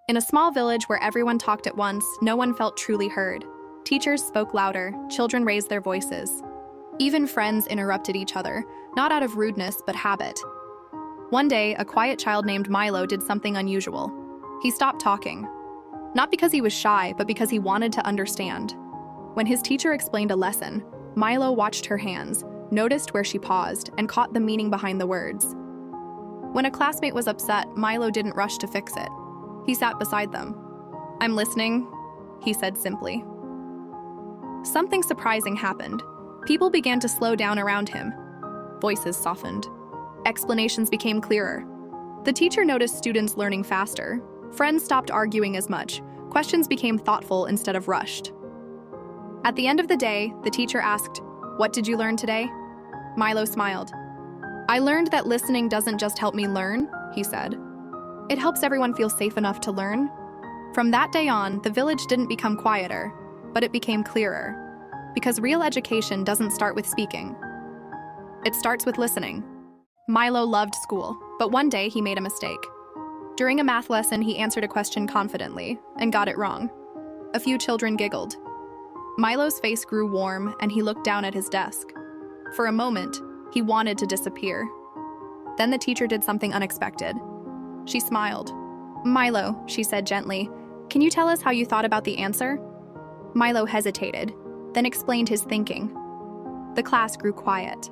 In a small village where everyone talked at once, no one felt truly heard. Teachers spoke louder, children raised their voices. Even friends interrupted each other, not out of rudeness but habit. One day, a quiet child named Milo did something unusual. He stopped talking. Not because he was shy, but because he wanted to understand. When his teacher explained a lesson, Milo watched her hands, noticed where she paused, and caught the meaning behind the words. When a classmate was upset, Milo didn't rush to fix it. He sat beside them. "I'm listening," he said simply. Something surprising happened. People began to slow down around him. Voices softened. Explanations became clearer. The teacher noticed students learning faster. Friends stopped arguing as much. Questions became thoughtful instead of rushed. At the end of the day, the teacher asked, "What did you learn today?" Milo smiled. "I learned that listening doesn't just help me learn," he said. "It helps everyone feel safe enough to learn." From that day on, the village didn't become quieter, but it became clearer. Because real education doesn't start with speaking. It starts with listening. Milo loved school, but one day he made a mistake. During a math lesson, he answered a question confidently and got it wrong. A few children giggled. Milo's face grew warm and he looked down at his desk. For a moment, he wanted to disappear. Then the teacher did something unexpected. She smiled. "Milo," she said gently, "can you tell us how you thought about the answer?" Milo hesitated, then explained his thinking. The class grew quiet.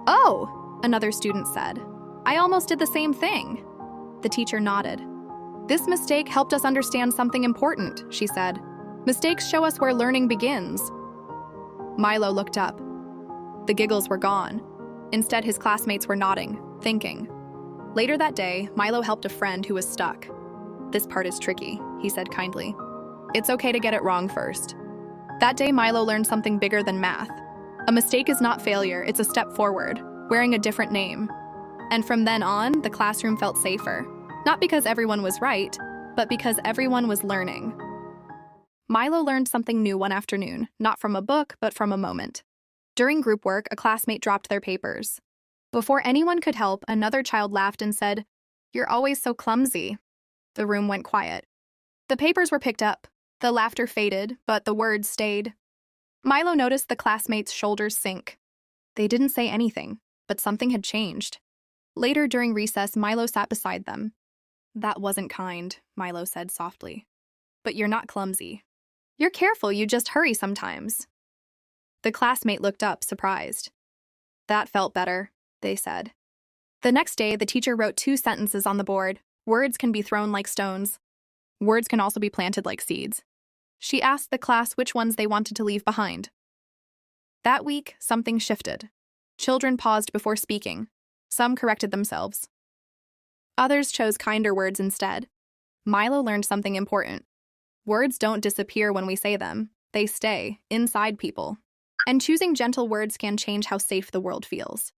"Oh," another student said. "I almost did the same thing." The teacher nodded. "This mistake helped us understand something important," she said. "Mistakes show us where learning begins." Milo looked up. The giggles were gone. Instead, his classmates were nodding, thinking. Later that day, Milo helped a friend who was stuck. "This part is tricky," he said kindly. "It's okay to get it wrong first." That day, Milo learned something bigger than math. A mistake is not failure, it's a step forward, wearing a different name. And from then on, the classroom felt safer. Not because everyone was right, but because everyone was learning. Milo learned something new one afternoon, not from a book, but from a moment. During group work, a classmate dropped their papers. Before anyone could help, another child laughed and said, "You're always so clumsy." The room went quiet. The papers were picked up. The laughter faded, but the words stayed. Milo noticed the classmates' shoulders sink. They didn't say anything, but something had changed. Later during recess, Milo sat beside them. "That wasn't kind," Milo said softly. "But you're not clumsy. You're careful, you just hurry sometimes." The classmate looked up, surprised. "That felt better," they said. The next day, the teacher wrote 2 sentences on the board. Words can be thrown like stones. Words can also be planted like seeds. She asked the class which ones they wanted to leave behind. That week, something shifted. Children paused before speaking. Some corrected themselves. Others chose kinder words instead. Milo learned something important. Words don't disappear when we say them. They stay inside people. And choosing gentle words can change how safe the world feels.